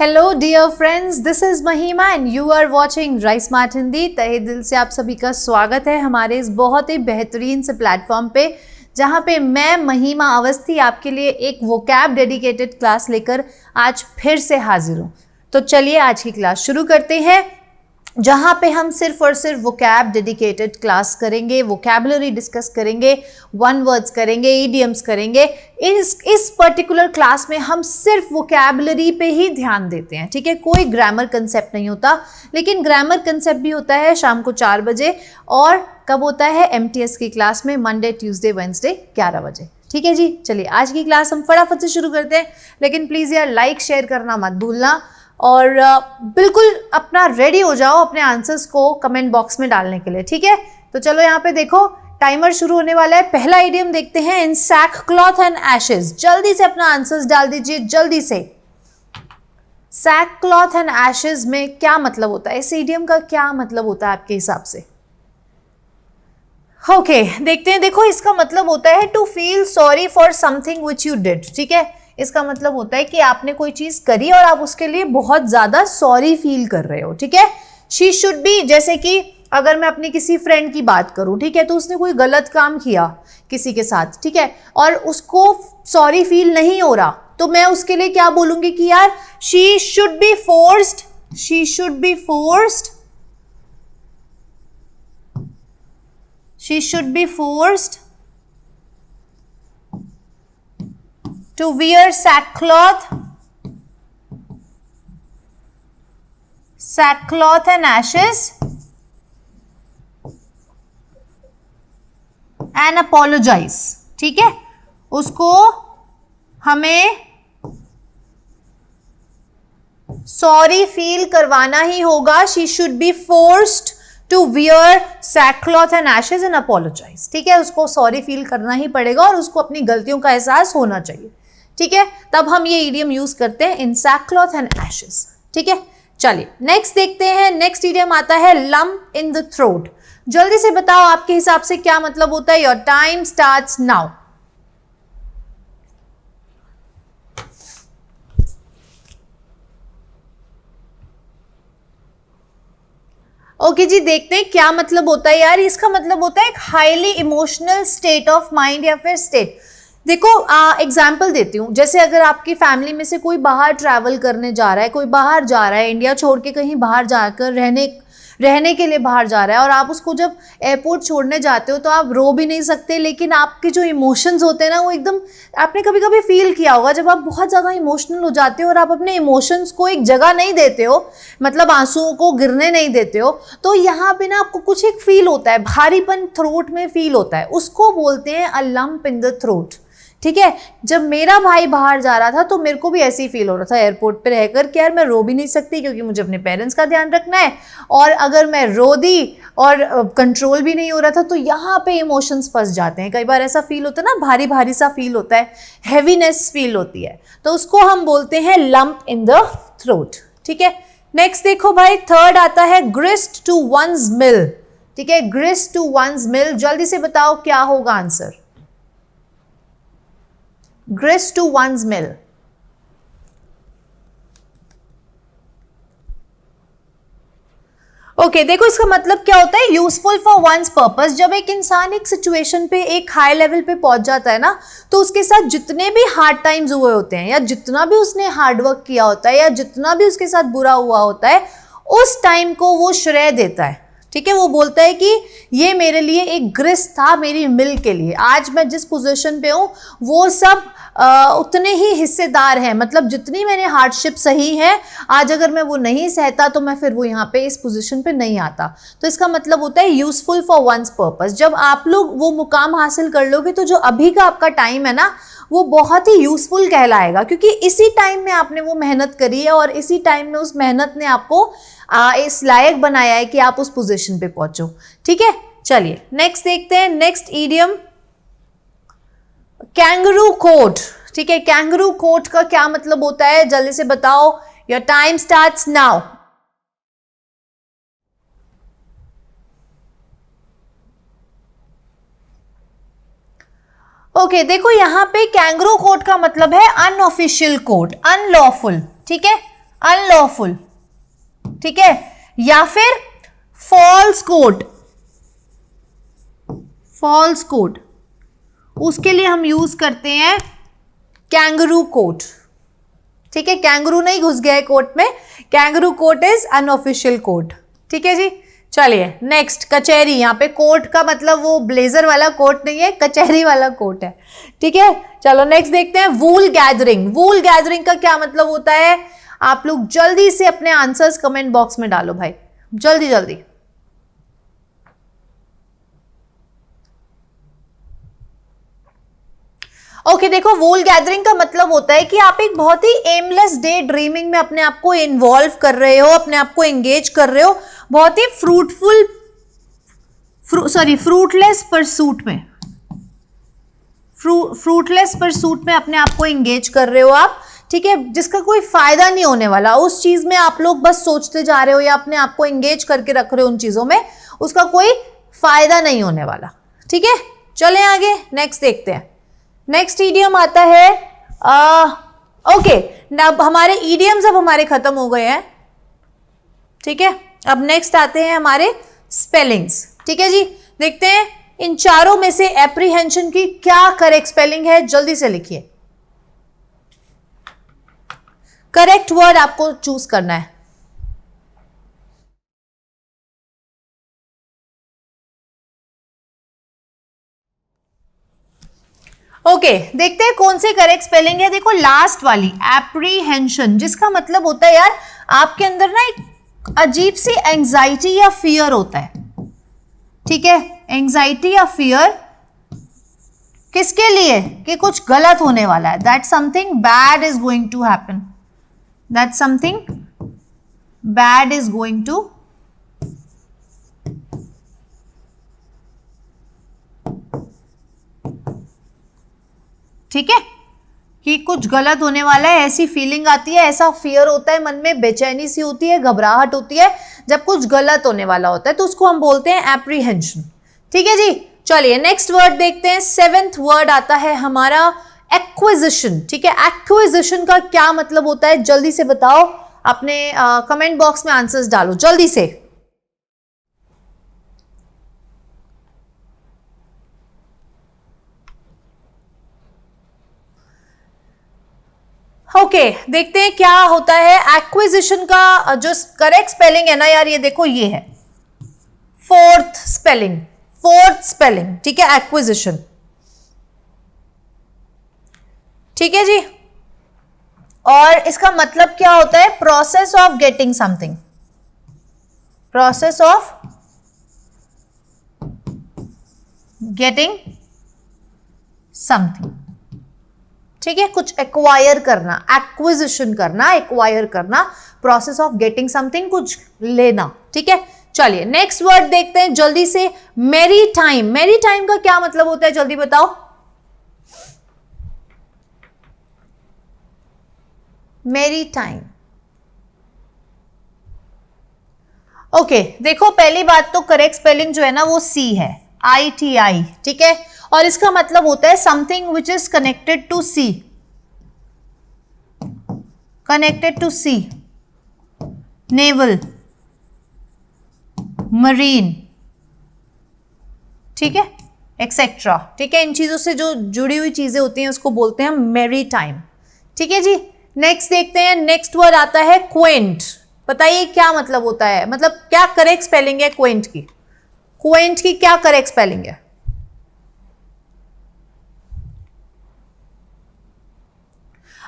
Hello dear friends, this is Mahima and you are watching Rice Smart Hindi. तहे दिल से आप सभी का स्वागत है हमारे इस बहुत ही बेहतरीन से प्लेटफॉर्म पे, जहाँ पे मैं महिमा अवस्थी आपके लिए एक वोकैब डेडिकेटेड क्लास लेकर आज फिर से हाजिर हूँ। तो चलिए आज की क्लास शुरू करते हैं, जहाँ पे हम सिर्फ और सिर्फ वोकैब डेडिकेटेड क्लास करेंगे, वोकैबुलरी डिस्कस करेंगे, वन वर्ड्स करेंगे, ईडियम्स करेंगे। इस पर्टिकुलर क्लास में हम सिर्फ वोकैबुलरी पे ही ध्यान देते हैं, ठीक है। कोई ग्रामर कंसेप्ट नहीं होता, लेकिन ग्रामर कंसेप्ट भी होता है शाम को 4 बजे। और कब होता है? MTS की क्लास में मंडे, ट्यूसडे, वेंसडे 11 बजे, ठीक है जी। चलिए आज की क्लास हम फटाफट से शुरू करते हैं, लेकिन प्लीज़ यार लाइक शेयर करना मत भूलना और बिल्कुल अपना रेडी हो जाओ अपने आंसर्स को कमेंट बॉक्स में डालने के लिए, ठीक है। तो चलो यहाँ पे देखो, टाइमर शुरू होने वाला है। पहला इडियम देखते हैं, इन सैकक्लॉथ एंड एशेज। जल्दी से अपना आंसर्स डाल दीजिए, जल्दी से। सैकक्लॉथ एंड एशेज में क्या मतलब होता है? इस इडियम का क्या मतलब होता है आपके हिसाब से? ओके, देखते हैं। देखो, इसका मतलब होता है to feel sorry for something which you did, ठीक है। इसका मतलब होता है कि आपने कोई चीज करी और आप उसके लिए बहुत ज्यादा सॉरी फील कर रहे हो, ठीक है। शी शुड बी, जैसे कि अगर मैं अपनी किसी फ्रेंड की बात करूं, ठीक है, तो उसने कोई गलत काम किया किसी के साथ, ठीक है, और उसको सॉरी फील नहीं हो रहा, तो मैं उसके लिए क्या बोलूंगी कि यार she should be forced, she should be forced, she should be forced to wear sackcloth and ashes and apologize, ठीक है। उसको हमें सॉरी फील करवाना ही होगा। She should be forced to wear sackcloth and ashes and apologize, ठीक है। उसको सॉरी फील करना ही पड़ेगा और उसको अपनी गलतियों का एहसास होना चाहिए, ठीक है। तब हम ये इडियम यूज करते हैं, इन सैकक्लॉथ एंड एशेस, ठीक है। चलिए नेक्स्ट देखते हैं। नेक्स्ट इडियम आता है लम्प इन द थ्रोट। जल्दी से बताओ आपके हिसाब से क्या मतलब होता है। Your time starts now. Okay जी, देखते हैं क्या मतलब होता है यार। इसका मतलब होता है एक highly emotional state of mind या फिर स्टेट। देखो एग्जाम्पल देती हूँ, जैसे अगर आपकी फैमिली में से कोई बाहर ट्रैवल करने जा रहा है, कोई बाहर जा रहा है, इंडिया छोड़ के कहीं बाहर जाकर रहने के लिए बाहर जा रहा है, और आप उसको जब एयरपोर्ट छोड़ने जाते हो तो आप रो भी नहीं सकते, लेकिन आपके जो इमोशंस होते हैं ना, वो एकदम, आपने कभी कभी फील किया होगा जब आप बहुत ज़्यादा इमोशनल हो जाते हो और आप अपने इमोशंस को एक जगह नहीं देते हो, मतलब आंसुओं को गिरने नहीं देते हो, तो यहाँ पे ना आपको कुछ एक फील होता है, भारीपन थ्रोट में फील होता है, उसको बोलते हैं अ लम्प इन द थ्रोट, ठीक है। जब मेरा भाई बाहर जा रहा था तो मेरे को भी ऐसे ही फील हो रहा था एयरपोर्ट पे रहकर कि यार मैं रो भी नहीं सकती क्योंकि मुझे अपने पेरेंट्स का ध्यान रखना है, और अगर मैं रो दी और कंट्रोल भी नहीं हो रहा था तो यहाँ पे इमोशंस फंस जाते हैं। कई बार ऐसा फील होता है ना, भारी भारी सा फील होता है, हैवीनेस फील होती है, तो उसको हम बोलते हैं लम्प इन द थ्रोट, ठीक है। नेक्स्ट देखो भाई, थर्ड आता है ग्रिस्ट टू वंस मिल, ठीक है। ग्रिस्ट टू वंस मिल, जल्दी से बताओ क्या होगा answer. grist to one's mill। Okay, देखो इसका मतलब क्या होता है, यूजफुल फॉर वंस पर्पस। जब एक इंसान एक सिचुएशन पे, एक हाई लेवल पे पहुंच जाता है ना, तो उसके साथ जितने भी हार्ड टाइम्स हुए होते हैं, या जितना भी उसने हार्ड वर्क किया होता है, या जितना भी उसके साथ बुरा हुआ होता है, उस टाइम को वो श्रेय देता है, ठीक है। वो बोलता है कि ये मेरे लिए एक ग्रिस्ट था, मेरी मिल के लिए। आज मैं जिस पोजीशन पे हूँ वो सब उतने ही हिस्सेदार हैं, मतलब जितनी मैंने हार्डशिप सही है, आज अगर मैं वो नहीं सहता तो मैं फिर वो यहाँ पे इस पोजीशन पे नहीं आता। तो इसका मतलब होता है यूजफुल फॉर वंस पर्पस। जब आप लोग वो मुकाम हासिल कर लोगे तो जो अभी का आपका टाइम है ना, वो बहुत ही यूजफुल कहलाएगा, क्योंकि इसी टाइम में आपने वो मेहनत करी है और इसी टाइम में उस मेहनत ने आपको इस लायक बनाया है कि आप उस पोजीशन पे पहुंचो, ठीक है। चलिए नेक्स्ट देखते हैं। नेक्स्ट इडियम कैंगरू कोट, ठीक है। कैंगरू कोट का क्या मतलब होता है, जल्दी से बताओ। Your time starts now. Okay, देखो यहाँ पे कैंगरू कोड का मतलब है अनऑफिशियल कोड, अनलॉफुल, ठीक है, अनलॉफुल, ठीक है, या फिर फॉल्स कोट, फॉल्स कोट, उसके लिए हम यूज करते हैं कैंगरू कोट, ठीक है, कैंगरू नहीं घुस गया है कोट में, kangaroo coat is unofficial coat, ठीक है जी। चलिए नेक्स्ट, कचहरी, यहाँ पे कोट का मतलब वो ब्लेजर वाला कोट नहीं है, कचहरी वाला कोट है, ठीक है। चलो नेक्स्ट देखते हैं, वूल गैदरिंग। वूल गैदरिंग का क्या मतलब होता है? आप लोग जल्दी से अपने आंसर्स कमेंट बॉक्स में डालो भाई, जल्दी जल्दी। ओके देखो, वूल गैदरिंग का मतलब होता है कि आप एक बहुत ही एमलेस डे ड्रीमिंग में अपने आप को इन्वॉल्व कर रहे हो, अपने आप को एंगेज कर रहे हो, बहुत ही फ्रूटलेस परसूट में, फ्रूटलेस परसूट में अपने आप को एंगेज कर रहे हो आप, ठीक है, जिसका कोई फायदा नहीं होने वाला, उस चीज में आप लोग बस सोचते जा रहे हो या अपने आप को एंगेज करके रख रहे हो उन चीजों में, उसका कोई फायदा नहीं होने वाला, ठीक है। चलें आगे, नेक्स्ट देखते हैं। नेक्स्ट ईडियम आता है, ओके अब हमारे ईडियम्स अब हमारे खत्म हो गए हैं, ठीक है। अब नेक्स्ट आते हैं हमारे स्पेलिंग्स, ठीक है जी। देखते हैं इन चारों में से एप्रीहेंशन की क्या करेक्ट स्पेलिंग है, जल्दी से लिखिए। करेक्ट वर्ड आपको चूज करना है। ओके देखते हैं कौन सी करेक्ट स्पेलिंग है। देखो लास्ट वाली एप्रीहेंशन, जिसका मतलब होता है यार आपके अंदर ना एक अजीब सी एंजाइटी या फियर होता है, ठीक है, एंजाइटी या फियर किसके लिए? कि कुछ गलत होने वाला है, that something bad is going to happen, that something bad is going to ठीक है, कि कुछ गलत होने वाला है, ऐसी फीलिंग आती है, ऐसा फियर होता है मन में, बेचैनी सी होती है, घबराहट होती है जब कुछ गलत होने वाला होता है, तो उसको हम बोलते हैं एप्रीहेंशन, ठीक है जी। चलिए नेक्स्ट वर्ड देखते हैं। सेवेंथ वर्ड आता है हमारा एक्विजिशन, ठीक है। एक्विजिशन का क्या मतलब होता है, जल्दी से बताओ, अपने कमेंट बॉक्स में आंसर्स डालो जल्दी से। ओके देखते हैं क्या होता है एक्विजिशन का। जो करेक्ट स्पेलिंग है ना यार, ये देखो, ये है फोर्थ स्पेलिंग, ठीक है, एक्विजिशन, ठीक है जी। और इसका मतलब क्या होता है? Process of getting something, process of getting something, ठीक है, कुछ एक्वायर करना, एक्विजिशन करना, एक्वायर करना, प्रोसेस ऑफ गेटिंग समथिंग, कुछ लेना, ठीक है। चलिए नेक्स्ट वर्ड देखते हैं जल्दी से, मैरीटाइम। मैरीटाइम का क्या मतलब होता है, जल्दी बताओ। मैरीटाइम, ओके देखो पहली बात तो करेक्ट स्पेलिंग जो है ना वो सी है, ITI, ठीक है, और इसका मतलब होता है something which is connected to sea, connected to sea, naval, marine, ठीक है, एक्सेट्रा, ठीक है, इन चीजों से जो जुड़ी हुई चीजें होती हैं उसको बोलते हैं मैरीटाइम, ठीक है जी। नेक्स्ट देखते हैं, नेक्स्ट वर्ड आता है क्वेंट। बताइए क्या मतलब होता है, मतलब क्या करेक्ट स्पेलिंग है क्वेंट की, क्वेंट की क्या करेक्ट स्पेलिंग है?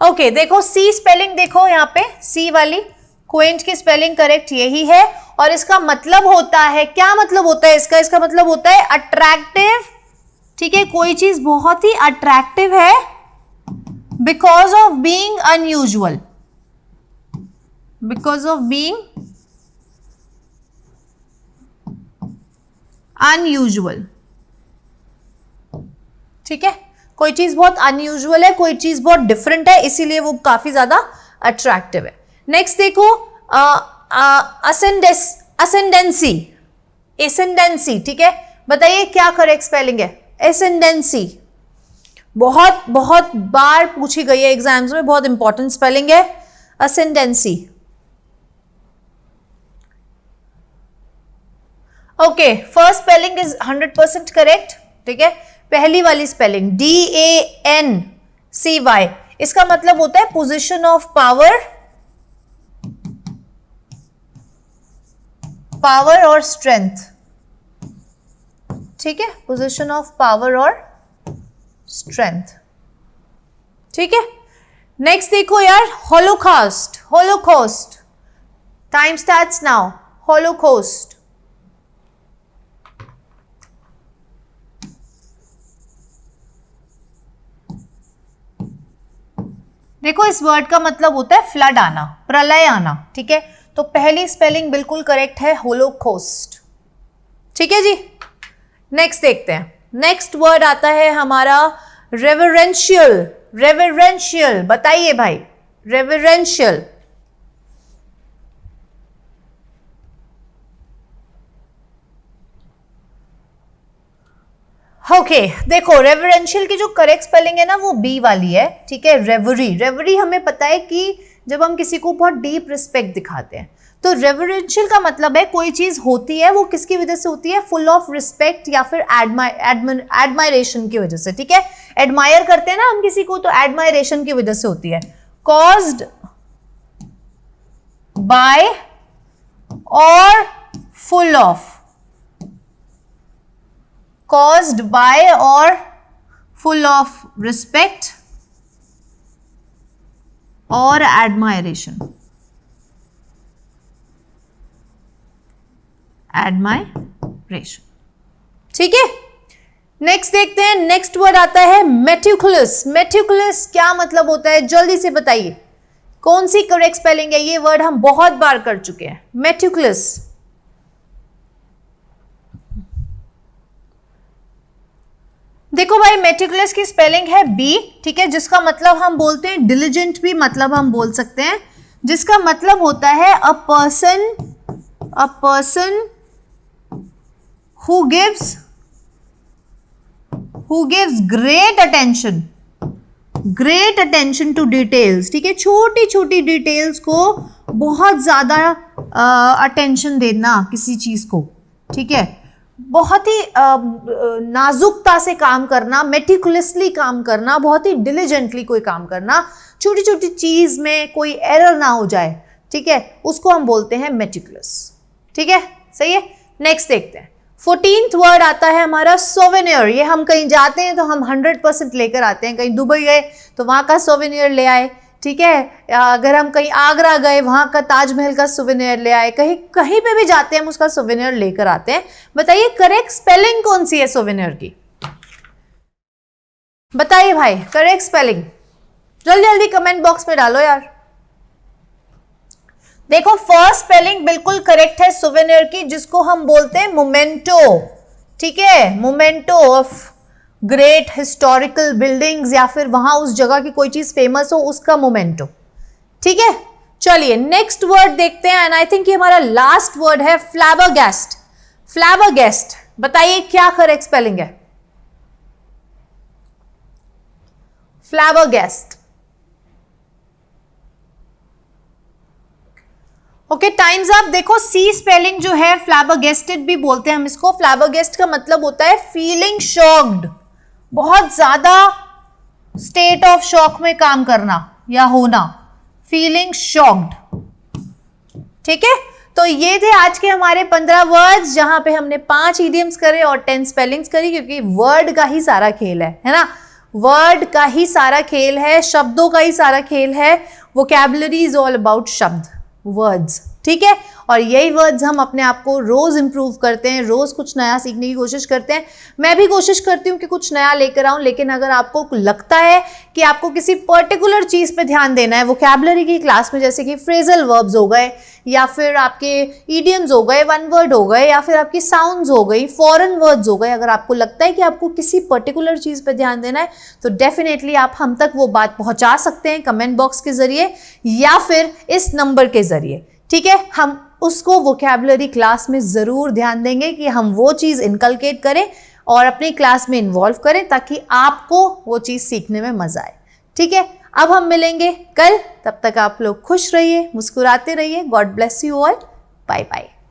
ओके देखो सी स्पेलिंग देखो यहाँ पे, सी वाली क्वेंट की स्पेलिंग करेक्ट यही है, और इसका मतलब होता है, क्या मतलब होता है इसका? इसका मतलब होता है अट्रैक्टिव, ठीक है, कोई चीज बहुत ही अट्रैक्टिव है because of being unusual, because of being unusual, ठीक है, कोई चीज बहुत अनयूजुअल है, कोई चीज बहुत डिफरेंट है, इसीलिए वो काफी ज्यादा अट्रैक्टिव है। नेक्स्ट देखो असेंडेंसी, एसेंडेंसी, ठीक है, बताइए क्या करेक्ट स्पेलिंग है? एसेंडेंसी बहुत बहुत बार पूछी गई है एग्जाम्स में, बहुत इंपॉर्टेंट स्पेलिंग है ascendancy, okay, first spelling is 100% correct, ठीक है। पहली वाली स्पेलिंग DANCY, इसका मतलब होता है पोजीशन ऑफ पावर, पावर और स्ट्रेंथ, ठीक है, पोजीशन ऑफ पावर और स्ट्रेंथ, ठीक है। नेक्स्ट देखो यार, Holocaust, Holocaust, time starts now. Holocaust, देखो इस वर्ड का मतलब होता है फ्लड आना, प्रलय आना, ठीक है। तो पहली स्पेलिंग बिल्कुल करेक्ट है, होलोकॉस्ट, ठीक है जी। नेक्स्ट देखते हैं, नेक्स्ट वर्ड आता है हमारा रेवरेंशियल। रेवरेंशियल बताइए भाई, रेवरेंशियल। ओके देखो, रेवरेंशियल की जो करेक्ट स्पेलिंग है ना वो बी वाली है, ठीक है। रेवरी, रेवरी हमें पता है कि जब हम किसी को बहुत डीप रिस्पेक्ट दिखाते हैं, तो रेवरेंशियल का मतलब है कोई चीज होती है वो किसकी वजह से होती है, फुल ऑफ रिस्पेक्ट या फिर एडमायरेशन की वजह से, ठीक है। एडमायर करते हैं ना हम किसी को, तो एडमायरेशन की वजह से होती है। कॉज्ड बाय और full of, caused by or full of respect or admiration, admiration, ठीक है। नेक्स्ट देखते हैं, नेक्स्ट वर्ड आता है मेटिकुलस। मेटिकुलस क्या मतलब होता है, जल्दी से बताइए कौन सी करेक्ट स्पेलिंग है। ये वर्ड हम बहुत बार कर चुके हैं, मेटिकुलस। देखो भाई, मेटिकुलस की स्पेलिंग है बी, ठीक है, जिसका मतलब हम बोलते हैं डिलिजेंट, भी मतलब हम बोल सकते हैं, जिसका मतलब होता है a person who gives great attention to details, ठीक है। छोटी छोटी डिटेल्स को बहुत ज्यादा अटेंशन देना किसी चीज को, ठीक है। बहुत ही नाजुकता से काम करना, मेटिकुलसली काम करना, बहुत ही डिलिजेंटली कोई काम करना, छोटी छोटी चीज में कोई एरर ना हो जाए, ठीक है, उसको हम बोलते हैं मेटिकुलस, ठीक है, सही है। नेक्स्ट देखते हैं, 14th वर्ड आता है हमारा सोवेनियर। ये हम कहीं जाते हैं तो हम 100% लेकर आते हैं, कहीं दुबई गए तो वहां का सोवेनियर ले आए, ठीक है। अगर हम कहीं आगरा गए, वहां का ताजमहल का सोवेनियर ले आए, कहीं कहीं पे भी जाते हैं हम उसका सोवेनियर लेकर आते हैं। बताइए करेक्ट स्पेलिंग कौन सी है सोवेनियर की, बताइए भाई करेक्ट स्पेलिंग, जल्दी जल्दी कमेंट बॉक्स में डालो यार। देखो फर्स्ट स्पेलिंग बिल्कुल करेक्ट है सोवेनियर की, जिसको हम बोलते हैं मोमेंटो, ठीक है। Memento of great historical buildings, या फिर वहां उस जगह की कोई चीज फेमस हो, उसका मोमेंटो, ठीक है। चलिए नेक्स्ट वर्ड देखते हैं, एंड आई थिंक ये हमारा लास्ट वर्ड है फ्लैबरगैस्ट। फ्लैबरगैस्ट बताइए क्या करेक्ट स्पेलिंग है, फ्लैबरगैस्ट। Okay times up. देखो सी स्पेलिंग जो है फ्लैबरगेस्टेड भी बोलते हैं हम इसको। फ्लैबरगेस्ट का मतलब होता है फीलिंग शॉक्ड, बहुत ज्यादा स्टेट ऑफ शॉक में काम करना या होना, फीलिंग शॉक्ड, ठीक है। तो ये थे आज के हमारे 15 वर्ड्स, जहां पे हमने 5 इडियम्स करे और 10 स्पेलिंग्स करी, क्योंकि वर्ड का ही सारा खेल है ना, वर्ड का ही सारा खेल है, शब्दों का ही सारा खेल है। वोकैबुलरी इज ऑल अबाउट शब्द, वर्ड्स, ठीक है। और यही वर्ड्स हम अपने आप को रोज इंप्रूव करते हैं, रोज कुछ नया सीखने की कोशिश करते हैं। मैं भी कोशिश करती हूँ कि कुछ नया लेकर आऊं, लेकिन अगर आपको लगता है कि आपको किसी पर्टिकुलर चीज पे ध्यान देना है वोकैबुलरी की क्लास में, जैसे कि फ्रेजल वर्ब्स हो गए, या फिर आपके इडियम्स हो गए, वन वर्ड हो गए, या फिर आपकी साउंड्स हो गई, फॉरेन वर्ड्स हो गए, अगर आपको लगता है कि आपको किसी पर्टिकुलर चीज पे ध्यान देना है, तो डेफिनेटली आप हम तक वो बात पहुंचा सकते हैं कमेंट बॉक्स के जरिए या फिर इस नंबर के जरिए, ठीक है। हम उसको वोकैबुलरी क्लास में जरूर ध्यान देंगे कि हम वो चीज इनकलकेट करें और अपनी क्लास में इन्वॉल्व करें, ताकि आपको वो चीज सीखने में मजा आए, ठीक है। अब हम मिलेंगे कल, तब तक आप लोग खुश रहिए, मुस्कुराते रहिए। God bless you all, bye bye.